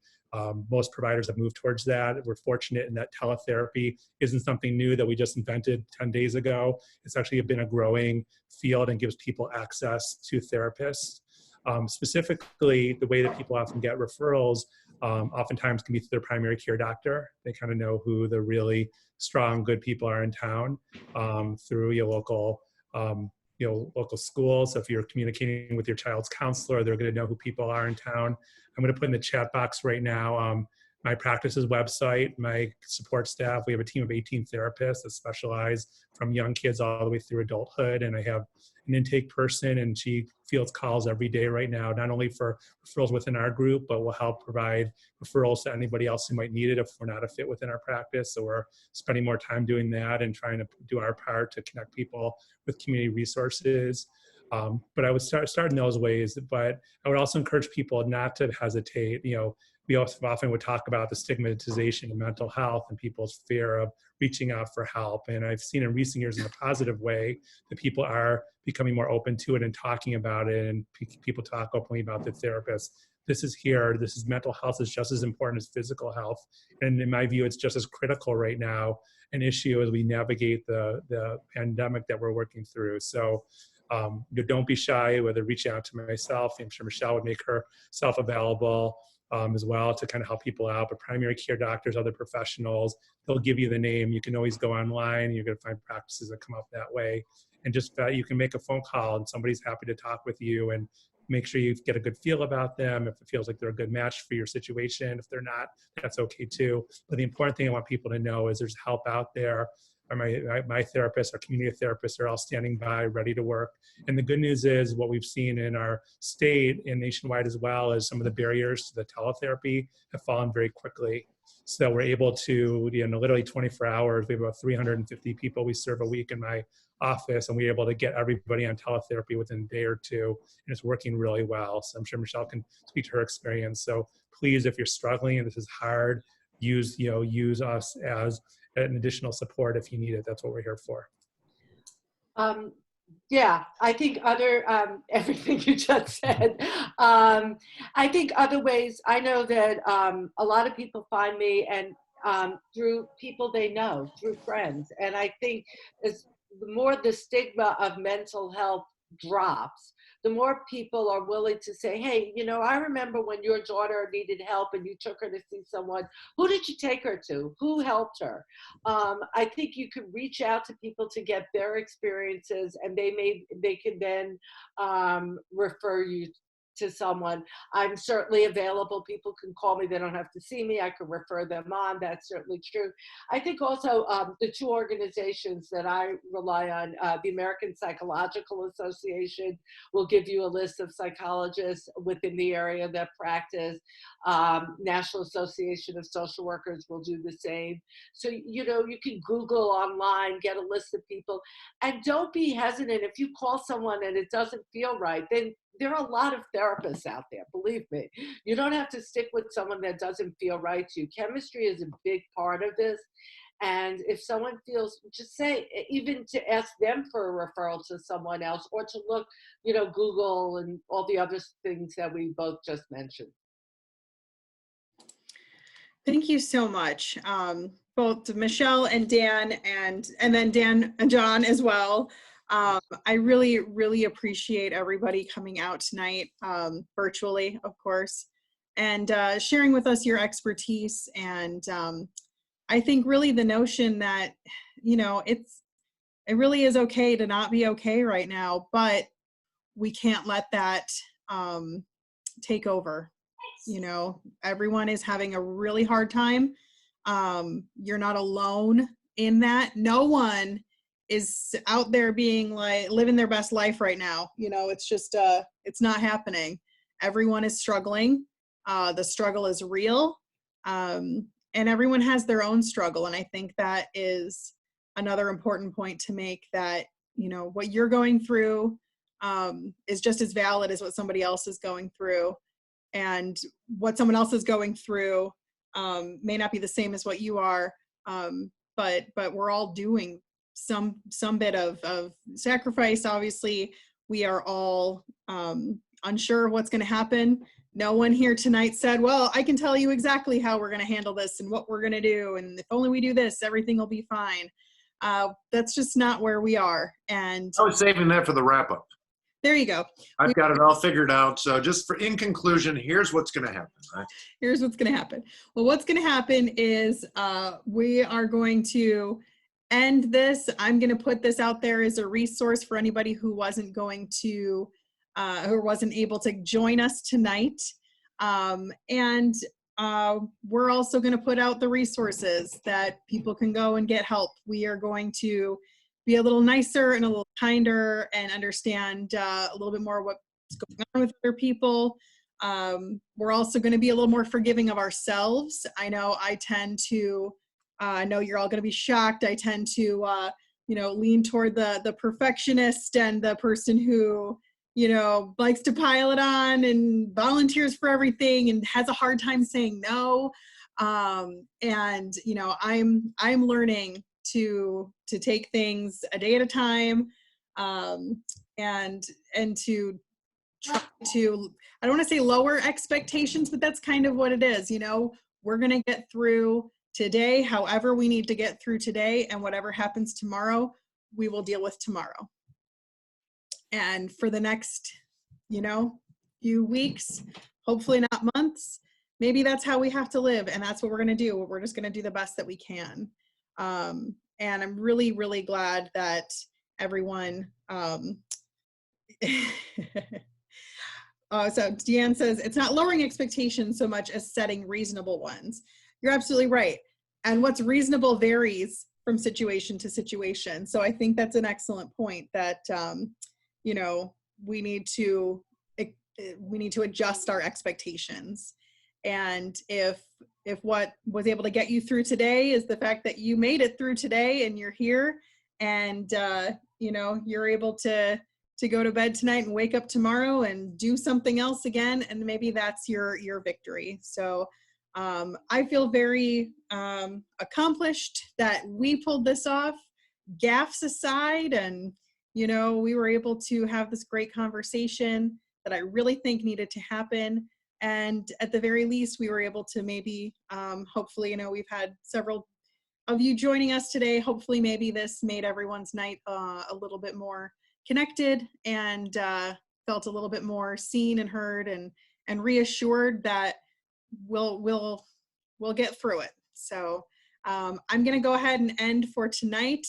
S2: most providers have moved towards that. We're fortunate in that teletherapy isn't something new that we just invented 10 days ago. It's actually been a growing field and gives people access to therapists. Specifically, the way that people often get referrals oftentimes can be through their primary care doctor. They kind of know who the really strong, good people are in town through your local local schools. So if you're communicating with your child's counselor, they're going to know who people are in town. I'm going to put in the chat box right now my practice's website, my support staff. We have a team of 18 therapists that specialize from young kids all the way through adulthood. And I have an intake person, and she fields calls every day right now, not only for referrals within our group, but will help provide referrals to anybody else who might need it if we're not a fit within our practice. So we're spending more time doing that and trying to do our part to connect people with community resources. But I would start in those ways. But I would also encourage people not to hesitate. You know, we also often would talk about the stigmatization of mental health and people's fear of reaching out for help. And I've seen in recent years in a positive way that people are becoming more open to it and talking about it, and people talk openly about the therapist. This is here. This is mental health is just as important as physical health. And in my view, it's just as critical right now, an issue as we navigate the pandemic that we're working through. So don't be shy, whether reaching out to myself. I'm sure Michelle would make herself available as well to kind of help people out. But primary care doctors, other professionals, they'll give you the name. You can always go online. You're going to find practices that come up that way. And just you can make a phone call and somebody's happy to talk with you, and make sure you get a good feel about them. If it feels like they're a good match for your situation, if they're not, that's okay too. But the important thing I want people to know is there's help out there. My therapists, our community therapists are all standing by, ready to work. And the good news is what we've seen in our state and nationwide as well is some of the barriers to the teletherapy have fallen very quickly. So we're able to, literally 24 hours, we have about 350 people we serve a week in my office, and we're able to get everybody on teletherapy within a day or two, and it's working really well. So I'm sure Michelle can speak to her experience. So please, if you're struggling and this is hard, use us as an additional support if you need it. That's what we're here for.
S7: Yeah, I think everything you just said. I think other ways, I know that a lot of people find me and through people they know, through friends. And I think the more the stigma of mental health drops, the more people are willing to say, hey, I remember when your daughter needed help and you took her to see someone. Who did you take her to? Who helped her? I think you could reach out to people to get their experiences, and they can then refer you to someone, I'm certainly available. People can call me. They don't have to see me. I can refer them on. That's certainly true. I think also the two organizations that I rely on, the American Psychological Association will give you a list of psychologists within the area that practice. National Association of Social Workers will do the same. So, you know, you can Google online, get a list of people, and don't be hesitant. If you call someone and it doesn't feel right, then there are a lot of therapists out there, believe me. You don't have to stick with someone that doesn't feel right to you. Chemistry is a big part of this. And if someone feels, just say, even to ask them for a referral to someone else, or to look, you know, Google and all the other things that we both just mentioned.
S5: Thank you so much, both Michelle and Dan, and then Dan and John as well. I really, really appreciate everybody coming out tonight, virtually, of course, and sharing with us your expertise. And I think really the notion that, you know, it really is okay to not be okay right now, but we can't let that take over. You know, everyone is having a really hard time. You're not alone in that. No one is out there being like living their best life right now. You know, it's just, it's not happening. Everyone is struggling. The struggle is real. And everyone has their own struggle. And I think that is another important point to make, that, you know, what you're going through is just as valid as what somebody else is going through. And what someone else is going through may not be the same as what you are, but we're all doing some bit of sacrifice. Obviously, we are all unsure of what's going to happen. No one here tonight said, well, I can tell you exactly how we're going to handle this and what we're going to do, and if only we do this, everything will be fine. That's just not where we are. And
S1: I was saving that for the wrap up.
S5: There you go.
S1: I've got it all figured out. So just for in conclusion, here's what's going to happen. Right?
S5: Here's what's going to happen. Well, what's going to happen is we are going to end this. I'm going to put this out there as a resource for anybody who wasn't going to, who wasn't able to join us tonight. And we're also going to put out the resources that people can go and get help. We are going to be a little nicer and a little kinder and understand a little bit more what's going on with other people. We're also going to be a little more forgiving of ourselves. I know I tend to, I know you're all going to be shocked. I tend to, you know, lean toward the perfectionist and the person who, you know, likes to pile it on and volunteers for everything and has a hard time saying no. And, you know, I'm learning to take things a day at a time, and to try to, I don't want to say lower expectations, but that's kind of what it is. You know, we're going to get through today, however we need to get through today, and whatever happens tomorrow, we will deal with tomorrow. And for the next, you know, few weeks, hopefully not months, maybe that's how we have to live. And that's what we're going to do. We're just going to do the best that we can. And I'm really, really glad that everyone, so Deanne says, it's not lowering expectations so much as setting reasonable ones. You're absolutely right. And what's reasonable varies from situation to situation. So I think that's an excellent point, that, you know, we need to adjust our expectations. And if what was able to get you through today is the fact that you made it through today and you're here, and you know, you're able to go to bed tonight and wake up tomorrow and do something else again, and maybe that's your victory. So I feel very accomplished that we pulled this off, gaffes aside, and you know, we were able to have this great conversation that I really think needed to happen. And at the very least, we were able to maybe, hopefully, you know, we've had several of you joining us today. Hopefully, maybe this made everyone's night a little bit more connected, and felt a little bit more seen and heard, and reassured that we'll get through it. So I'm going to go ahead and end for tonight.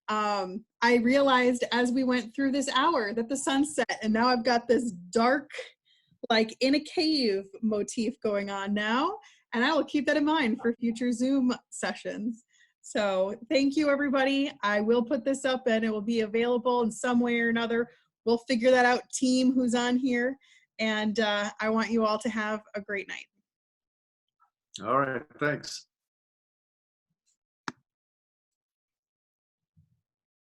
S5: I realized as we went through this hour that the sun set, and now I've got this dark like in a cave motif going on now. And I will keep that in mind for future Zoom sessions. So thank you, everybody. I will put this up and it will be available in some way or another. We'll figure that out, team who's on here. And I want you all to have a great night.
S1: All right, thanks.